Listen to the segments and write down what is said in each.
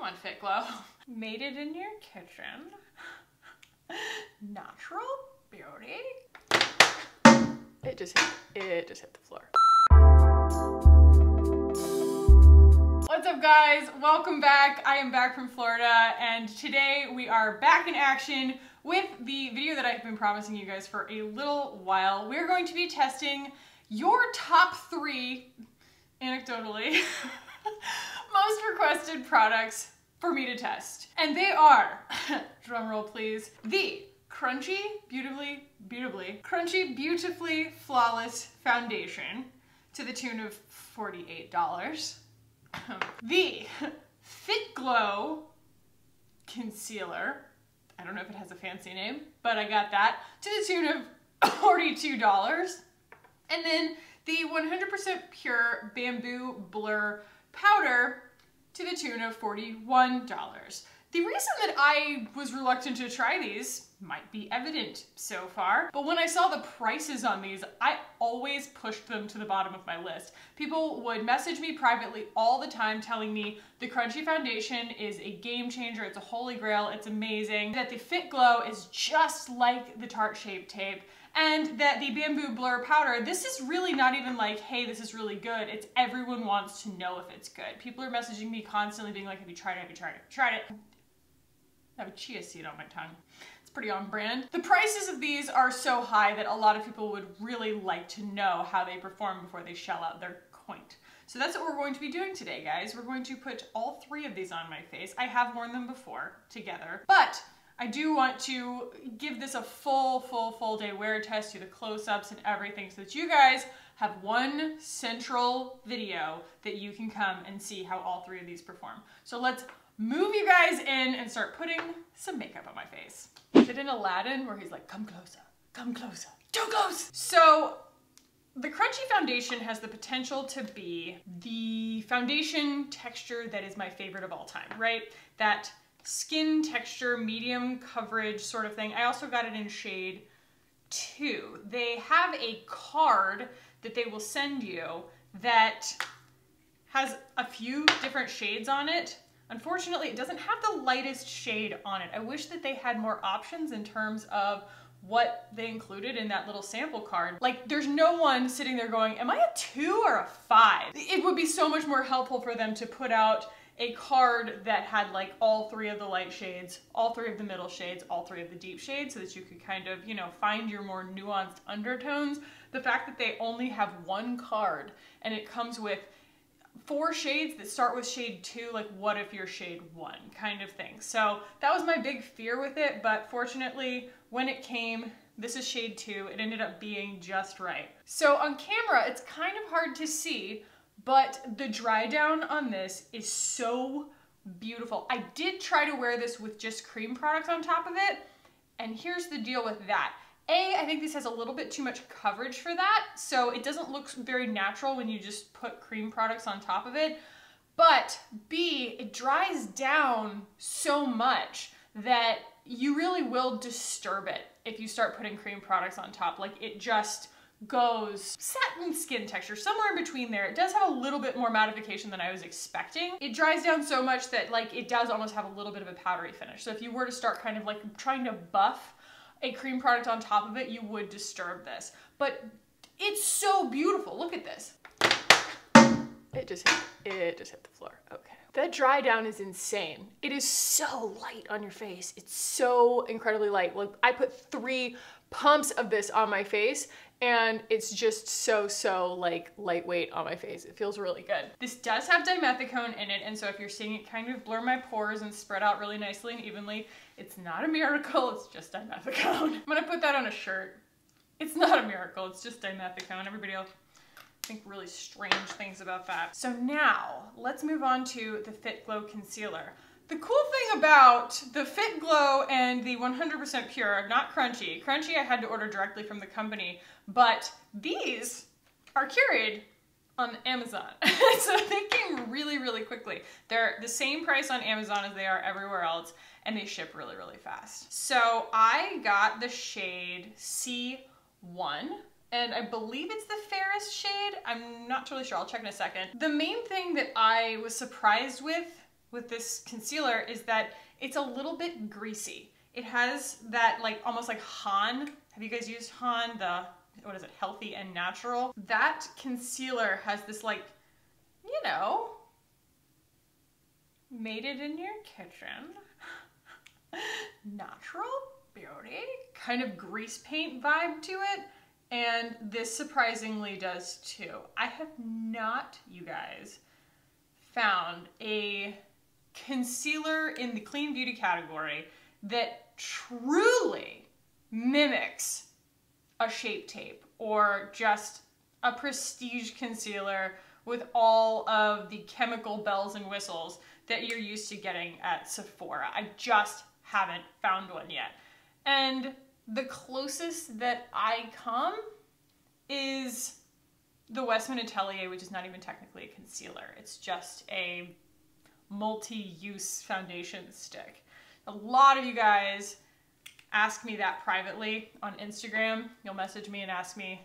Come on, FitGlow. Made it in your kitchen. Natural beauty. It just hit the floor. What's up, guys? Welcome back. I am back from Florida, and today we are back in action with the video that I've been promising you guys for a little while. We're going to be testing your top 3, anecdotally, most requested products for me to test. And they are, drumroll please, the Crunchi Beautifully Flawless Foundation to the tune of $48. The FitGlow Concealer, I don't know if it has a fancy name, but I got that, to the tune of $42. And then the 100% pure bamboo blur powder to the tune of $41. The reason that I was reluctant to try these might be evident so far, but when I saw the prices on these, I always pushed them to the bottom of my list. People would message me privately all the time telling me the Crunchi Foundation is a game changer, it's a holy grail, it's amazing, that the FitGlow is just like the Tarte Shape Tape, and that the Bamboo Blur Powder, this is really not even like, hey, this is really good. It's everyone wants to know if it's good. People are messaging me constantly being like, have you tried it, have you tried it, have you tried it? I have a chia seed on my tongue. It's pretty on brand. The prices of these are so high that a lot of people would really like to know how they perform before they shell out their coin. So that's what we're going to be doing today, guys. We're going to put all 3 of these on my face. I have worn them before together, but I do want to give this a full day wear test, do the close-ups and everything so that you guys have one central video that you can come and see how all 3 of these perform. So let's move you guys in and start putting some makeup on my face. Is it in Aladdin where he's like, come closer, too close? So the Crunchi Foundation has the potential to be the foundation texture that is my favorite of all time, right? That skin texture, medium coverage sort of thing. I also got it in shade 2. They have a card that they will send you that has a few different shades on it. Unfortunately, it doesn't have the lightest shade on it. I wish that they had more options in terms of what they included in that little sample card. Like, there's no one sitting there going, am I a 2 or a 5? It would be so much more helpful for them to put out a card that had like all 3 of the light shades, all 3 of the middle shades, all 3 of the deep shades, so that you could kind of, you know, find your more nuanced undertones. The fact that they only have one card and it comes with 4 shades that start with shade 2, like what if you're shade 1 kind of thing. So that was my big fear with it, but fortunately when it came, this is shade 2, it ended up being just right. So on camera, it's kind of hard to see, but the dry down on this is so beautiful. I did try to wear this with just cream products on top of it, and here's the deal with that. A, I think this has a little bit too much coverage for that, so it doesn't look very natural when you just put cream products on top of it. But B, it dries down so much that you really will disturb it if you start putting cream products on top. Like, it just goes satin skin texture, somewhere in between there. It does have a little bit more mattification than I was expecting. It dries down so much that like it does almost have a little bit of a powdery finish. So if you were to start kind of like trying to buff a cream product on top of it, you would disturb this. But it's so beautiful. Look at this. It just hit the floor. Okay. That dry down is insane. It is so light on your face. It's so incredibly light. Like, I put 3 pumps of this on my face and it's just so like lightweight on my face. It feels really good. This does have dimethicone in it, and so if you're seeing it kind of blur my pores and spread out really nicely and evenly, it's not a miracle, it's just dimethicone. I'm gonna put that on a shirt. It's not a miracle, it's just dimethicone. Everybody else think really strange things about that. So now let's move on to the FitGlow Concealer. The cool thing about the FitGlow and the 100% pure, not Crunchi. Crunchi I had to order directly from the company, but these are carried on Amazon. So they came really quickly. They're the same price on Amazon as they are everywhere else, and they ship really fast. So I got the shade C1, and I believe it's the fairest shade. I'm not totally sure, I'll check in a second. The main thing that I was surprised with with this concealer is that it's a little bit greasy. It has that like almost like Han. Have you guys used Han, the, what is it, Healthy and Natural? That concealer has this like, you know, made it in your kitchen, natural beauty, kind of grease paint vibe to it. And this surprisingly does too. I have not, you guys, found a concealer in the clean beauty category that truly mimics a Shape Tape or just a prestige concealer with all of the chemical bells and whistles that you're used to getting at Sephora. I just haven't found one yet. And the closest that I come is the Westman Atelier, which is not even technically a concealer. It's just a multi-use foundation stick. A lot of you guys ask me that privately on Instagram. You'll message me and ask me,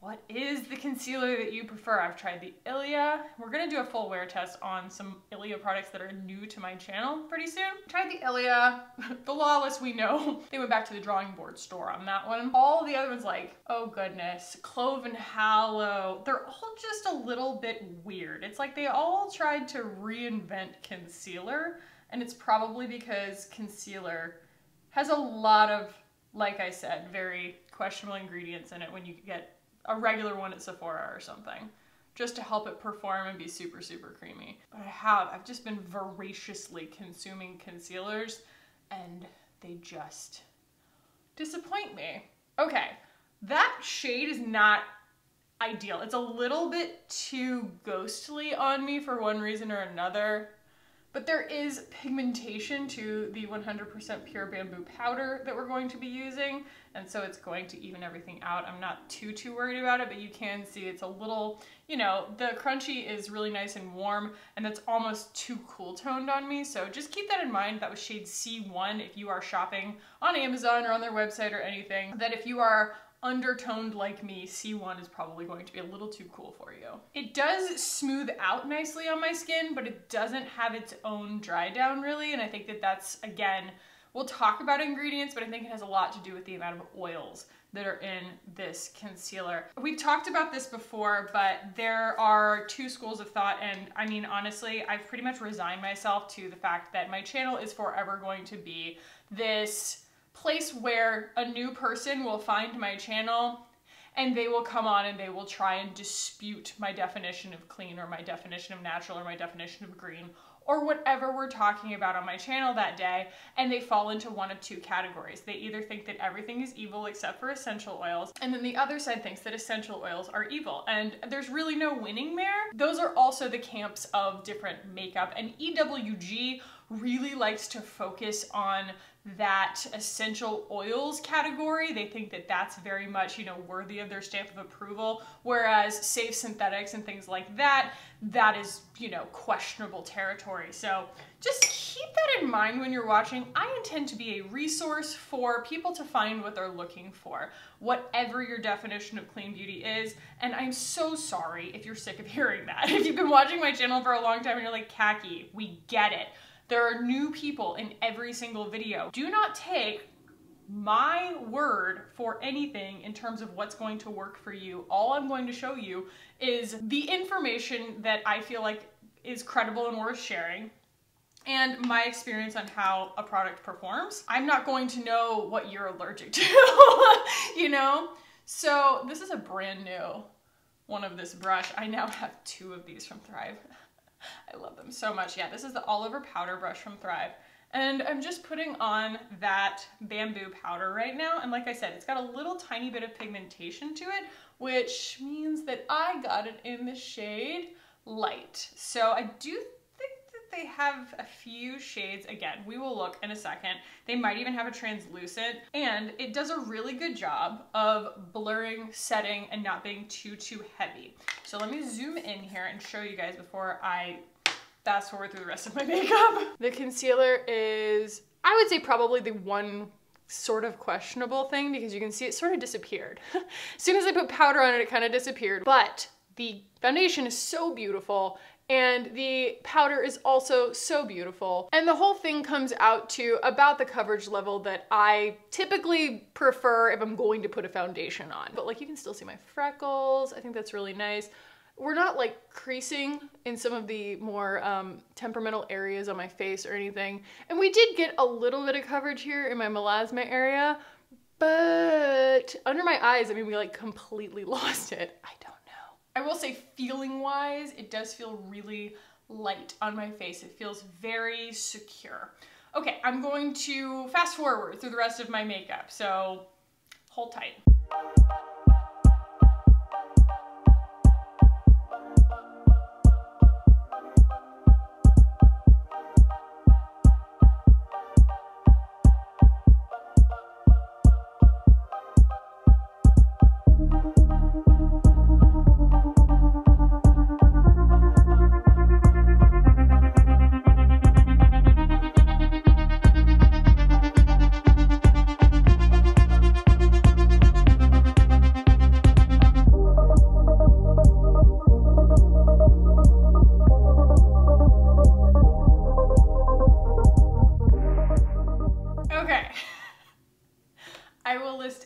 what is the concealer that you prefer? I've tried the Ilia. We're gonna do a full wear test on some Ilia products that are new to my channel pretty soon. Tried the Ilia, the Lawless, we know. They went back to the drawing board store on that one. All the other ones like, oh goodness, Clove and Hallow, they're all just a little bit weird. It's like they all tried to reinvent concealer, and it's probably because concealer has a lot of, like I said, very questionable ingredients in it when you get a regular one at Sephora or something, just to help it perform and be super, super creamy. But I've just been voraciously consuming concealers and they just disappoint me. Okay, that shade is not ideal. It's a little bit too ghostly on me for one reason or another. But there is pigmentation to the 100% pure bamboo powder that we're going to be using, and so it's going to even everything out. I'm not too worried about it, but you can see it's a little, you know, the Crunchi is really nice and warm, and that's almost too cool toned on me, so just keep that in mind. That was shade C1 if you are shopping on Amazon or on their website or anything, that if you are undertoned like me, C1 is probably going to be a little too cool for you. It does smooth out nicely on my skin, but it doesn't have its own dry down really, and I think that that's, again, we'll talk about ingredients, but I think it has a lot to do with the amount of oils that are in this concealer. We've talked about this before, but there are two schools of thought, and I mean, honestly, I've pretty much resigned myself to the fact that my channel is forever going to be this place where a new person will find my channel and they will come on and they will try and dispute my definition of clean or my definition of natural or my definition of green or whatever we're talking about on my channel that day, and they fall into one of two categories. They either think that everything is evil except for essential oils, and then the other side thinks that essential oils are evil, and there's really no winning there. Those are also the camps of different makeup, and EWG really likes to focus on that essential oils category. They think that that's very much, you know, worthy of their stamp of approval, whereas safe synthetics and things like that, that is, you know, questionable territory. So just keep that in mind when you're watching. I intend to be a resource for people to find what they're looking for, whatever your definition of clean beauty is. And I'm so sorry if you're sick of hearing that. If you've been watching my channel for a long time and you're like, Khaki, we get it. There are new people in every single video. Do not take my word for anything in terms of what's going to work for you. All I'm going to show you is the information that I feel like is credible and worth sharing, and my experience on how a product performs. I'm not going to know what you're allergic to, you know? So this is a brand new one of this brush. I now have two of these from Thrive. I love them so much. Yeah, this is the all over powder brush from Thrive. And I'm just putting on that bamboo powder right now. And like I said, it's got a little tiny bit of pigmentation to it, which means that I got it in the shade Light. So I do think that they have a few shades. Again, we will look in a second. They might even have a translucent, and it does a really good job of blurring, setting, and not being too heavy. So let me zoom in here and show you guys before I fast forward through the rest of my makeup. The concealer is, I would say, probably the one sort of questionable thing, because you can see it sort of disappeared. As soon as I put powder on it, it kind of disappeared. But the foundation is so beautiful, And the powder is also so beautiful. And the whole thing comes out to about the coverage level that I typically prefer if I'm going to put a foundation on. But like you can still see my freckles. I think that's really nice. We're not like creasing in some of the more temperamental areas on my face or anything. And we did get a little bit of coverage here in my melasma area, but under my eyes, I mean, we like completely lost it. I don't know. I will say feeling wise, it does feel really light on my face. It feels very secure. Okay, I'm going to fast forward through the rest of my makeup, so hold tight.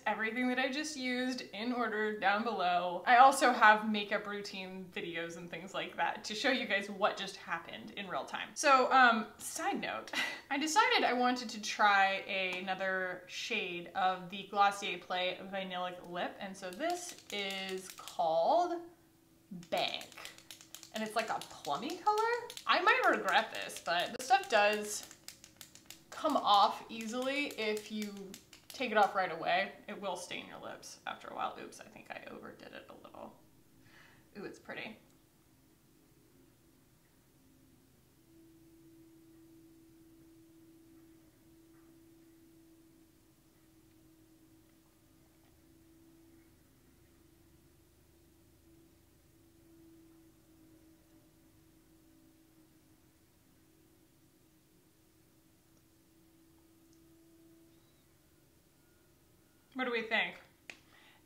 Everything that I just used in order down below. I also have makeup routine videos and things like that to show you guys what just happened in real time. So, side note, I decided I wanted to try another shade of the Glossier Play Vanillic Lip, and so this is called Bank. And it's like a plummy color. I might regret this, but the stuff does come off easily if you take it off right away. It will stain your lips after a while. Oops, I think I overdid it a little. Ooh, it's pretty. What do we think?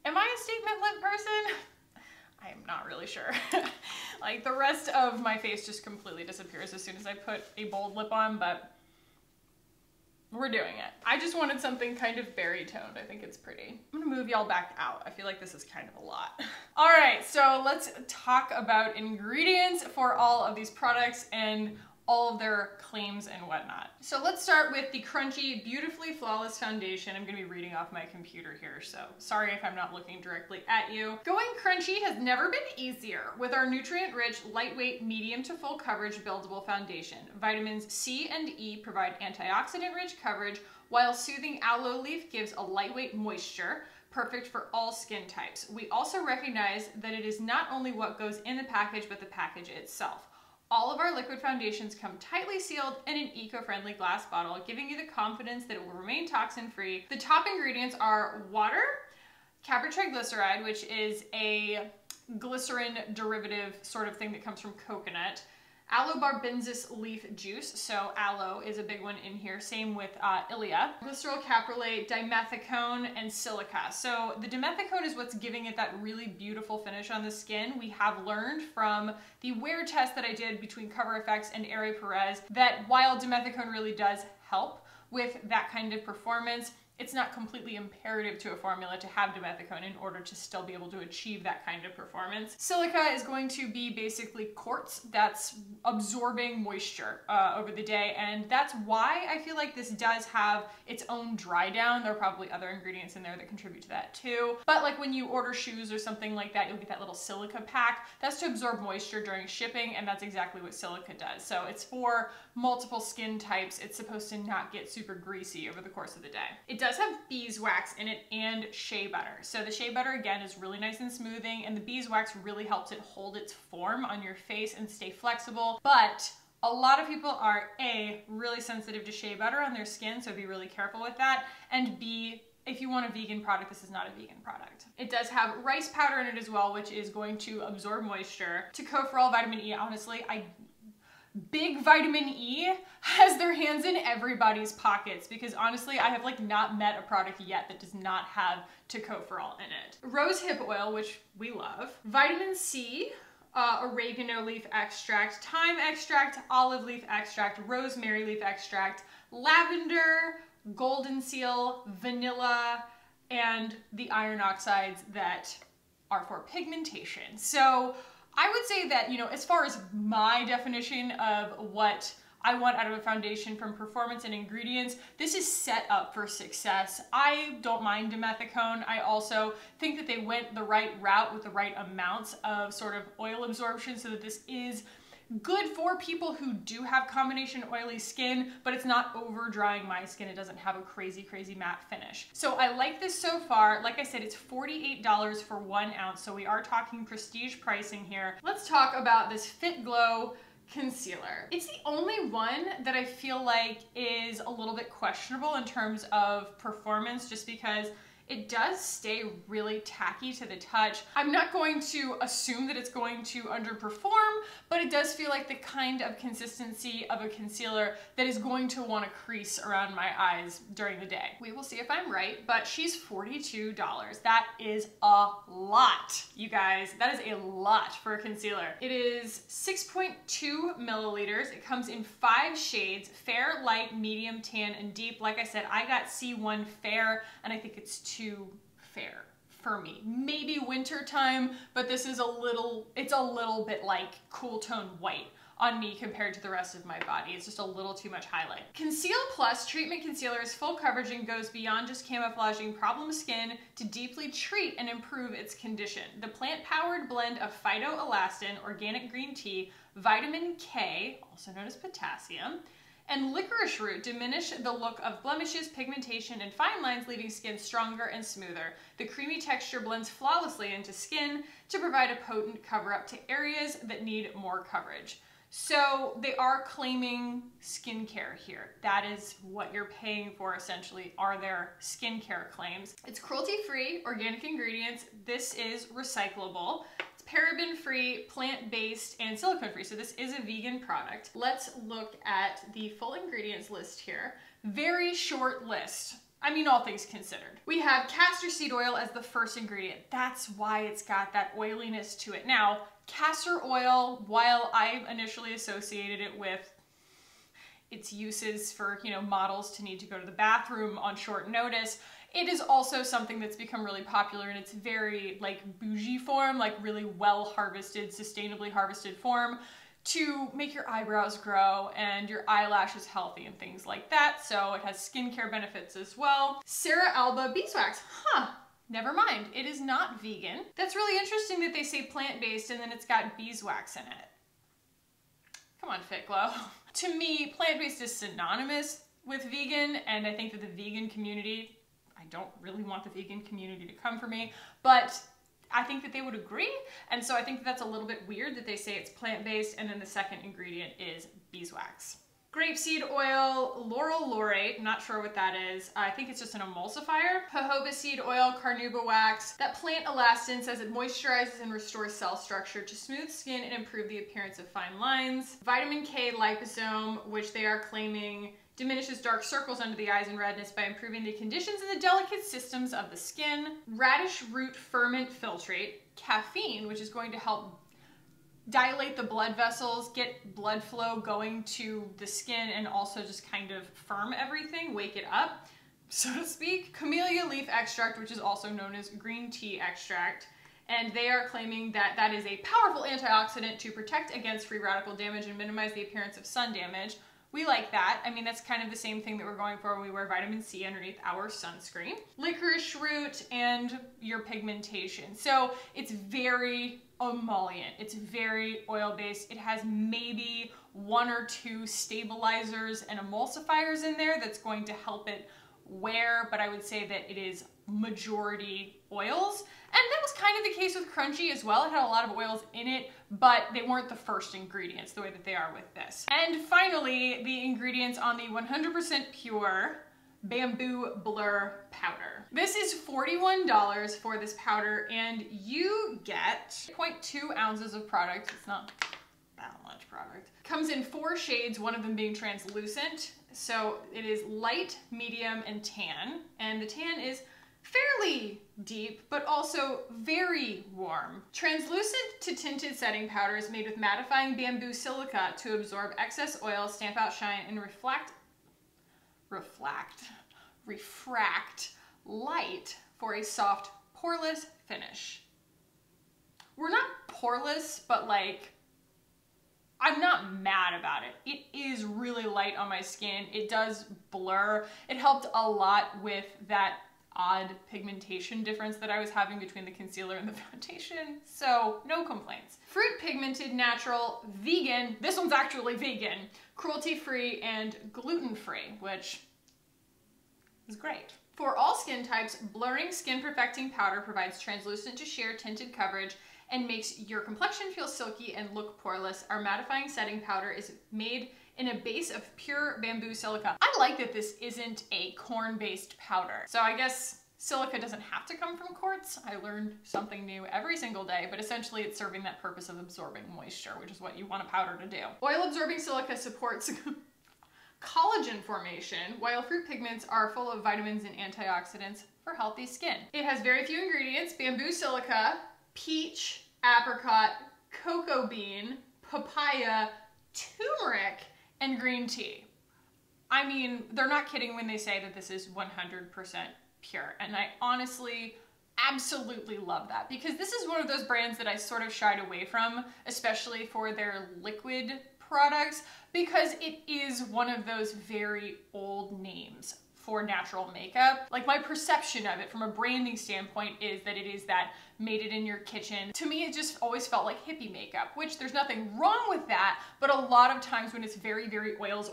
Am I a statement lip person? I am not really sure. Like the rest of my face just completely disappears as soon as I put a bold lip on, but we're doing it. I just wanted something kind of berry toned. I think it's pretty. I'm gonna move y'all back out. I feel like this is kind of a lot. All right, so let's talk about ingredients for all of these products and all of their claims and whatnot. So let's start with the Crunchi Beautifully Flawless Foundation. I'm gonna be reading off my computer here, so sorry if I'm not looking directly at you. Going crunchy has never been easier with our nutrient-rich, lightweight, medium to full coverage buildable foundation. Vitamins C and E provide antioxidant-rich coverage, while soothing aloe leaf gives a lightweight moisture, perfect for all skin types. We also recognize that it is not only what goes in the package, but the package itself. All of our liquid foundations come tightly sealed in an eco-friendly glass bottle, giving you the confidence that it will remain toxin-free. The top ingredients are water, capryl triglyceride, which is a glycerin derivative sort of thing that comes from coconut, aloe-barbensis leaf juice, so aloe is a big one in here, same with ilia, glycerol caprylate, dimethicone, and silica. So the dimethicone is what's giving it that really beautiful finish on the skin. We have learned from the wear test that I did between Cover FX and Aerie Perez that while dimethicone really does help with that kind of performance, it's not completely imperative to a formula to have dimethicone in order to still be able to achieve that kind of performance. Silica is going to be basically quartz that's absorbing moisture over the day, and that's why I feel like this does have its own dry down. There are probably other ingredients in there that contribute to that too. But like when you order shoes or something like that, you'll get that little silica pack. That's to absorb moisture during shipping, and that's exactly what silica does. So it's for multiple skin types. It's supposed to not get super greasy over the course of the day. It does have beeswax in it and shea butter. So the shea butter again is really nice and smoothing, and the beeswax really helps it hold its form on your face and stay flexible. But a lot of people are A, really sensitive to shea butter on their skin, so be really careful with that, and B, if you want a vegan product, this is not a vegan product. It does have rice powder in it as well, which is going to absorb moisture. Tocopherol, vitamin E, honestly, Big Vitamin E has their hands in everybody's pockets because honestly, I have like not met a product yet that does not have tocopherol in it. Rose hip oil, which we love. Vitamin C, oregano leaf extract, thyme extract, olive leaf extract, rosemary leaf extract, lavender, golden seal, vanilla, and the iron oxides that are for pigmentation. So I would say that, you know, as far as my definition of what I want out of a foundation from performance and ingredients, this is set up for success. I don't mind dimethicone. I also think that they went the right route with the right amounts of sort of oil absorption so that this is good for people who do have combination oily skin, but it's not over drying my skin. It doesn't have a crazy, crazy matte finish. So I like this so far. Like I said, it's $48 for 1 ounce. So we are talking prestige pricing here. Let's talk about this FitGlow Concealer. It's the only one that I feel like is a little bit questionable in terms of performance, just because it does stay really tacky to the touch. I'm not going to assume that it's going to underperform, but it does feel like the kind of consistency of a concealer that is going to want to crease around my eyes during the day. We will see if I'm right, but she's $42. That is a lot, you guys. That is a lot for a concealer. It is 6.2 milliliters. It comes in 5 shades: fair, light, medium, tan, and deep. Like I said, I got C1 fair, and I think it's too fair for me. Maybe winter time, but this is it's a little bit like cool tone white on me compared to the rest of my body. It's just a little too much highlight. Conceal Plus Treatment Concealer is full coverage and goes beyond just camouflaging problem skin to deeply treat and improve its condition. The plant-powered blend of phytoelastin, organic green tea, vitamin K, also known as potassium, and licorice root diminish the look of blemishes, pigmentation, and fine lines, leaving skin stronger and smoother. The creamy texture blends flawlessly into skin to provide a potent cover-up to areas that need more coverage. So they are claiming skincare here. That is what you're paying for, essentially, are their skincare claims. It's cruelty-free, organic ingredients. This is recyclable. Paraben-free, plant-based, and silicone-free. So this is a vegan product. Let's look at the full ingredients list here. Very short list. I mean, all things considered. We have castor seed oil as the first ingredient. That's why it's got that oiliness to it. Now, castor oil, while I initially associated it with its uses for, you know, models to need to go to the bathroom on short notice, it is also something that's become really popular in its very like bougie form, like really well harvested, sustainably harvested form, to make your eyebrows grow and your eyelashes healthy and things like that. So it has skincare benefits as well. Sarah Alba beeswax. Never mind. It is not vegan. That's really interesting that they say plant-based and then it's got beeswax in it. Come on, FitGlow. To me, plant-based is synonymous with vegan, and I think that the vegan community, I don't really want the vegan community to come for me, but I think that they would agree. And so I think that's a little bit weird that they say it's plant-based and then the second ingredient is beeswax. Grapeseed oil, laurel laurate, not sure what that is. I think it's just an emulsifier. Jojoba seed oil, carnauba wax. That plant elastin says it moisturizes and restores cell structure to smooth skin and improve the appearance of fine lines. Vitamin K liposome, which they are claiming diminishes dark circles under the eyes and redness by improving the conditions in the delicate systems of the skin. Radish root ferment filtrate. Caffeine, which is going to help dilate the blood vessels, get blood flow going to the skin, and also just kind of firm everything, wake it up, so to speak. Camellia leaf extract, which is also known as green tea extract. And they are claiming that that is a powerful antioxidant to protect against free radical damage and minimize the appearance of sun damage. We like that. I mean, that's kind of the same thing that we're going for when we wear vitamin C underneath our sunscreen. Licorice root and your pigmentation. So it's very emollient. It's very oil-based. It has maybe 1 or 2 stabilizers and emulsifiers in there that's going to help it wear, but I would say that it is majority oils. And that was kind of the case with Crunchi as well. It had a lot of oils in it, but they weren't the first ingredients the way that they are with this. And finally, the ingredients on the 100% pure Bamboo Blur Powder. This is $41 for this powder, and you get 0.2 ounces of product. It's not that much product. Comes in 4 shades, one of them being translucent. So it is light, medium, and tan. And the tan is fairly deep, but also very warm. Translucent to tinted setting powder is made with mattifying bamboo silica to absorb excess oil, stamp out shine, and refract light for a soft, poreless finish. We're not poreless, but like, I'm not mad about it. It is really light on my skin. It does blur. It helped a lot with that odd pigmentation difference that I was having between the concealer and the foundation, so no complaints. Fruit pigmented, natural, vegan, this one's actually vegan, cruelty-free and gluten-free, which is great. For all skin types, blurring skin perfecting powder provides translucent to sheer tinted coverage and makes your complexion feel silky and look poreless. Our mattifying setting powder is made in a base of pure bamboo silica. I like that this isn't a corn-based powder. So I guess silica doesn't have to come from quartz. I learned something new every single day, but essentially it's serving that purpose of absorbing moisture, which is what you want a powder to do. Oil-absorbing silica supports collagen formation, while fruit pigments are full of vitamins and antioxidants for healthy skin. It has very few ingredients: bamboo silica, peach, apricot, cocoa bean, papaya, turmeric, and green tea. I mean, they're not kidding when they say that this is 100% pure, and I honestly absolutely love that, because this is one of those brands that I sort of shied away from, especially for their liquid products, because it is one of those very old names for natural makeup. Like, my perception of it from a branding standpoint is that it is that made it in your kitchen. To me, it just always felt like hippie makeup, which there's nothing wrong with that, but a lot of times when it's very, very oils,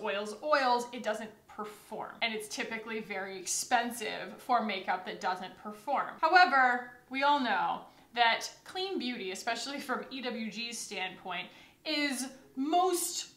it doesn't perform. And it's typically very expensive for makeup that doesn't perform. However, we all know that clean beauty, especially from EWG's standpoint, is most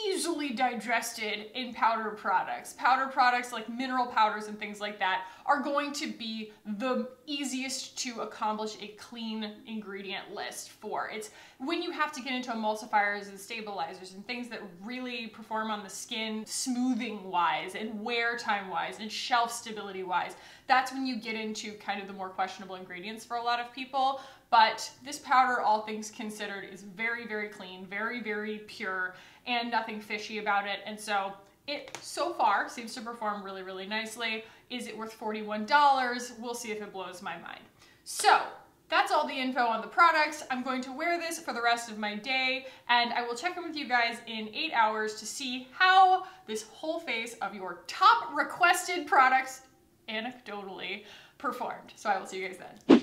easily digested in powder products. Powder products like mineral powders and things like that are going to be the easiest to accomplish a clean ingredient list for. It's when you have to get into emulsifiers and stabilizers and things that really perform on the skin smoothing wise and wear time wise and shelf stability wise, that's when you get into kind of the more questionable ingredients for a lot of people. But this powder, all things considered, is very, very clean, very, very pure, and nothing fishy about it. And so it, so far, seems to perform really, really nicely. Is it worth $41? We'll see if it blows my mind. So that's all the info on the products. I'm going to wear this for the rest of my day, and I will check in with you guys in 8 hours to see how this whole face of your top requested products, anecdotally, performed. So I will see you guys then.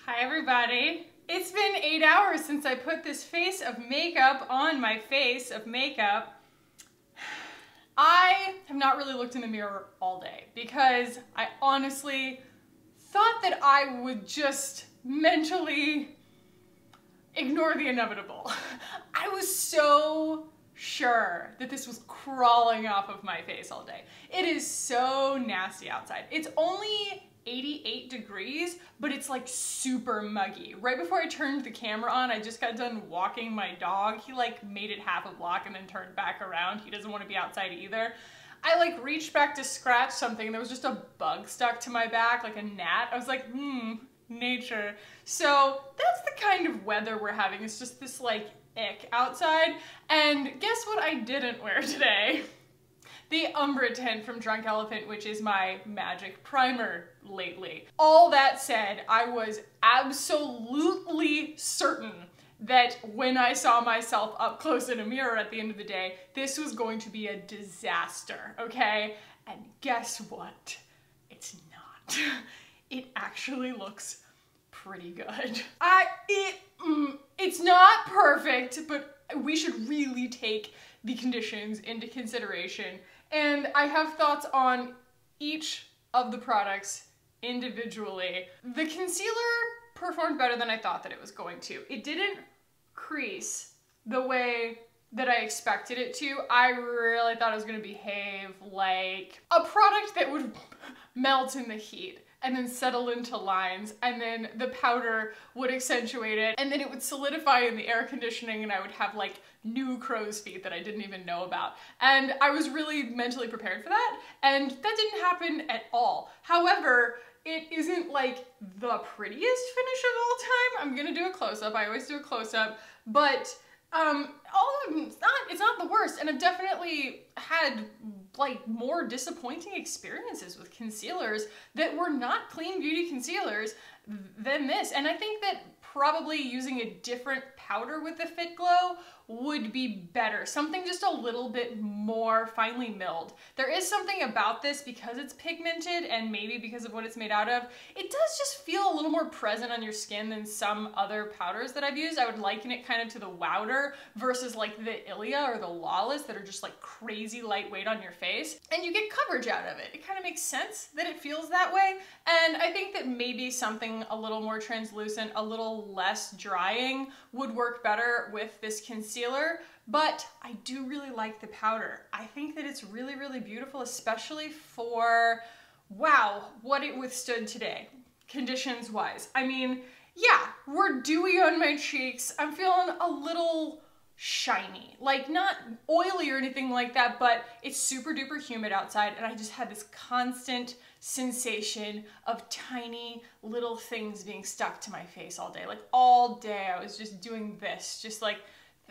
Hi everybody. It's been 8 hours since I put this face of makeup on my face of makeup. I have not really looked in the mirror all day because I honestly thought that I would just mentally ignore the inevitable. I was so sure that this was crawling off of my face all day. It is so nasty outside. It's only 88 degrees, but it's like super muggy. Right before I turned the camera on, I just got done walking my dog. He like made it half a block and then turned back around. He doesn't want to be outside either. I like reached back to scratch something and there was just a bug stuck to my back, like a gnat. I was like, nature. So that's the kind of weather we're having. It's just this like ick outside. And guess what I didn't wear today? The Umbra tint from Drunk Elephant, which is my magic primer lately. All that said, I was absolutely certain that when I saw myself up close in a mirror at the end of the day, this was going to be a disaster, okay? And guess what? It's not. It actually looks pretty good. It's not perfect, but we should really take the conditions into consideration. And I have thoughts on each of the products individually. The concealer performed better than I thought that it was going to. It didn't crease the way that I expected it to. I really thought it was going to behave like a product that would melt in the heat and then settle into lines, and then the powder would accentuate it, and then it would solidify in the air conditioning and I would have like new crow's feet that I didn't even know about. And I was really mentally prepared for that, and that didn't happen at all. However, it isn't like the prettiest finish of all time. I'm gonna do a close-up. I always do a close-up, but all of them, it's not the worst. And I've definitely had like more disappointing experiences with concealers that were not clean beauty concealers than this. And I think that probably using a different powder with the FitGlow would be better. Something just a little bit more finely milled. There is something about this, because it's pigmented and maybe because of what it's made out of, it does just feel a little more present on your skin than some other powders that I've used. I would liken it kind of to the Wowder versus like the Ilia or the Lawless that are just like crazy lightweight on your face, and you get coverage out of it. It kind of makes sense that it feels that way, and I think that maybe something a little more translucent, a little less drying would work better with this concealer, but I do really like the powder. I think that it's really, really beautiful, especially for, wow, what it withstood today, conditions-wise. I mean, yeah, we're dewy on my cheeks. I'm feeling a little shiny, like not oily or anything like that, but it's super duper humid outside, and I just had this constant sensation of tiny little things being stuck to my face all day. Like all day I was just doing this, just like,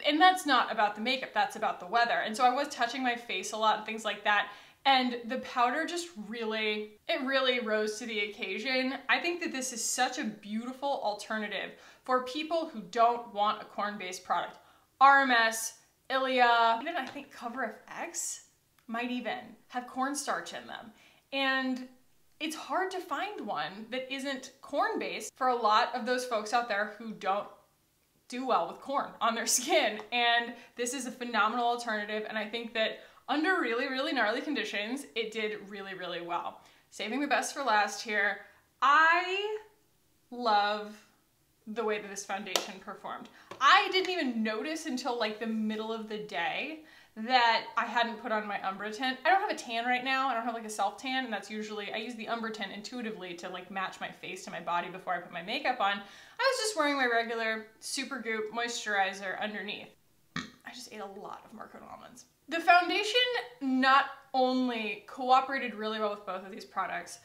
and that's not about the makeup, that's about the weather. And so I was touching my face a lot and things like that, and the powder just really, it really rose to the occasion. I think that this is such a beautiful alternative for people who don't want a corn-based product. RMS, Ilia, even I think Cover FX might even have cornstarch in them. And it's hard to find one that isn't corn-based for a lot of those folks out there who don't do well with corn on their skin. And this is a phenomenal alternative, and I think that under really, really gnarly conditions, it did really, really well. Saving the best for last here, I love the way that this foundation performed. I didn't even notice until like the middle of the day that I hadn't put on my Umbra tint. I don't have a tan right now. I don't have like a self tan, and that's usually, I use the Umbra tint intuitively to like match my face to my body before I put my makeup on. I was just wearing my regular Supergoop moisturizer underneath. I just ate a lot of Marco almonds. The foundation not only cooperated really well with both of these products,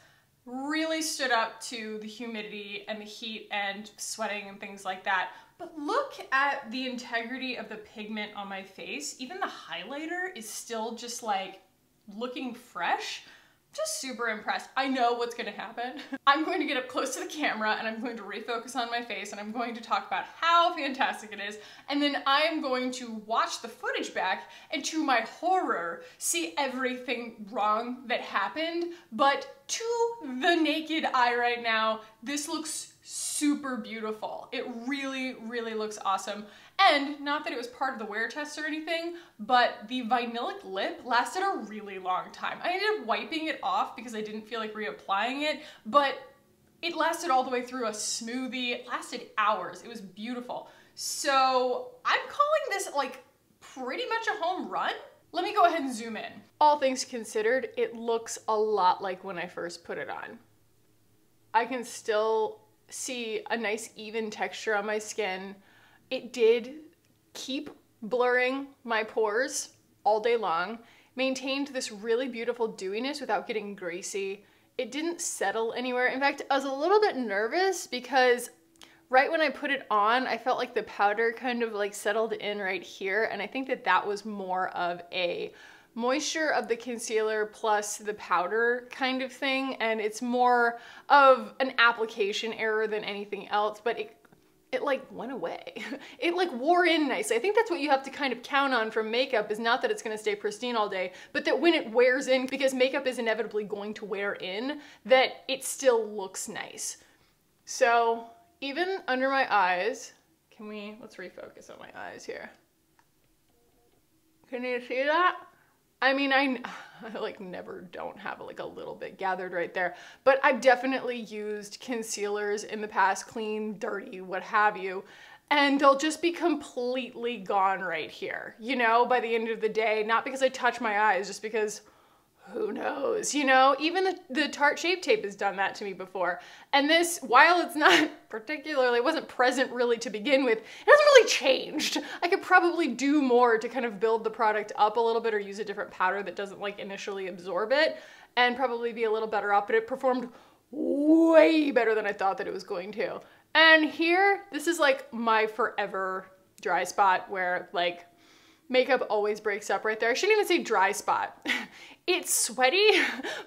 really stood up to the humidity and the heat and sweating and things like that. But look at the integrity of the pigment on my face. Even the highlighter is still just like looking fresh. Just super impressed. I know what's gonna happen. I'm going to get up close to the camera and I'm going to refocus on my face, and I'm going to talk about how fantastic it is. And then I am going to watch the footage back and, to my horror, see everything wrong that happened. But to the naked eye right now, this looks super beautiful. It really, really looks awesome. And not that it was part of the wear test or anything, but the vinylic lip lasted a really long time. I ended up wiping it off because I didn't feel like reapplying it, but it lasted all the way through a smoothie. It lasted hours. It was beautiful. So I'm calling this like pretty much a home run. Let me go ahead and zoom in. All things considered, it looks a lot like when I first put it on. I can still see a nice even texture on my skin. It did keep blurring my pores all day long, maintained this really beautiful dewiness without getting greasy. It didn't settle anywhere. In fact, I was a little bit nervous because right when I put it on, I felt like the powder kind of like settled in right here, and I think that that was more of a moisture of the concealer plus the powder kind of thing, and it's more of an application error than anything else, but it like went away. It like wore in nicely. I think that's what you have to kind of count on from makeup, is not that it's gonna stay pristine all day, but that when it wears in, because makeup is inevitably going to wear in, that it still looks nice. So even under my eyes, let's refocus on my eyes here. Can you see that? I mean, I like never don't have like a little bit gathered right there, but I've definitely used concealers in the past, clean, dirty, what have you, and they'll just be completely gone right here, you know, by the end of the day, not because I touch my eyes, just because who knows, you know? Even the Tarte Shape Tape has done that to me before. And this, while it's not particularly, it wasn't present really to begin with, it hasn't really changed. I could probably do more to kind of build the product up a little bit or use a different powder that doesn't like initially absorb it and probably be a little better off, but it performed way better than I thought that it was going to. And here, this is like my forever dry spot where like makeup always breaks up right there. I shouldn't even say dry spot. It's sweaty,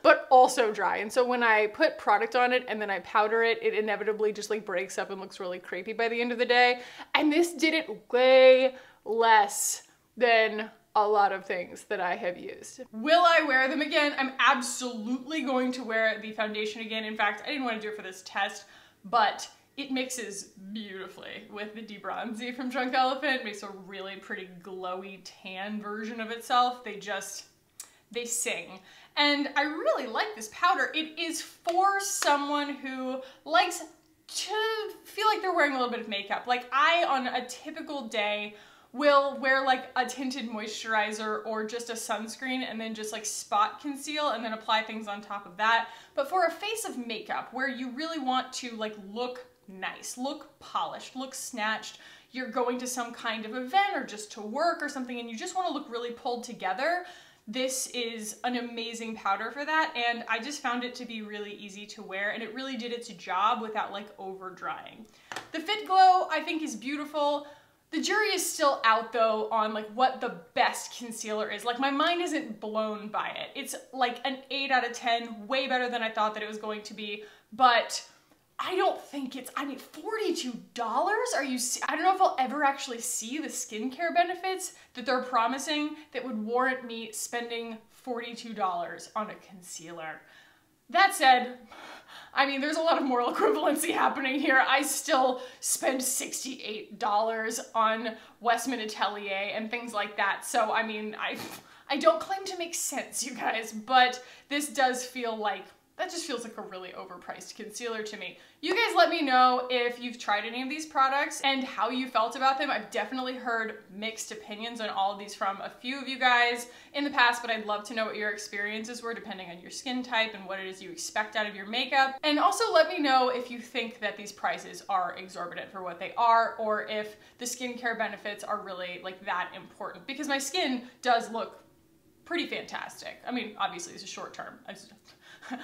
but also dry. And so when I put product on it and then I powder it, it inevitably just like breaks up and looks really crepey by the end of the day. And this did it way less than a lot of things that I have used. Will I wear them again? I'm absolutely going to wear the foundation again. In fact, I didn't want to do it for this test, but it mixes beautifully with the Debronzy from Drunk Elephant. It makes a really pretty glowy tan version of itself. They sing. And I really like this powder. It is for someone who likes to feel like they're wearing a little bit of makeup. Like I, on a typical day, will wear like a tinted moisturizer or just a sunscreen and then just like spot conceal and then apply things on top of that. But for a face of makeup where you really want to like look nice, look polished, look snatched, you're going to some kind of event or just to work or something and you just want to look really pulled together, this is an amazing powder for that. And I just found it to be really easy to wear and it really did its job without like over drying. The FitGlow I think is beautiful. The jury is still out though on like what the best concealer is. Like my mind isn't blown by it. It's like an 8 out of 10, way better than I thought that it was going to be, but I don't think it's, I mean, $42? Are you, I don't know if I'll ever actually see the skincare benefits that they're promising that would warrant me spending $42 on a concealer. That said, I mean, there's a lot of moral equivalency happening here. I still spend $68 on Westman Atelier and things like that. So, I mean, I don't claim to make sense, you guys, but this does feel like, that just feels like a really overpriced concealer to me. You guys let me know if you've tried any of these products and how you felt about them. I've definitely heard mixed opinions on all of these from a few of you guys in the past, but I'd love to know what your experiences were depending on your skin type and what it is you expect out of your makeup. And also let me know if you think that these prices are exorbitant for what they are, or if the skincare benefits are really like that important, because my skin does look pretty fantastic. I mean, obviously it's a short term.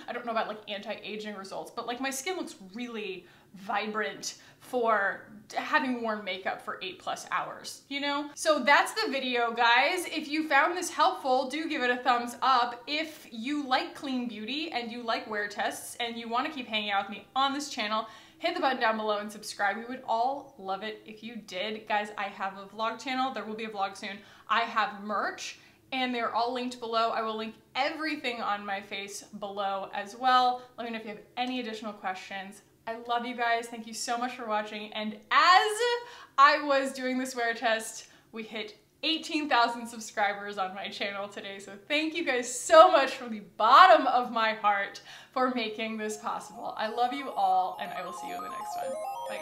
I don't know about like anti-aging results, but like my skin looks really vibrant for having worn makeup for 8+ hours, you know? So that's the video, guys. If you found this helpful, do give it a thumbs up. If you like clean beauty and you like wear tests and you want to keep hanging out with me on this channel, hit the button down below and subscribe. We would all love it if you did. Guys, I have a vlog channel. There will be a vlog soon. I have merch, and they're all linked below. I will link everything on my face below as well. Let me know if you have any additional questions. I love you guys. Thank you so much for watching. And as I was doing this wear test, we hit 18,000 subscribers on my channel today. So thank you guys so much from the bottom of my heart for making this possible. I love you all, and I will see you in the next one. Bye, guys.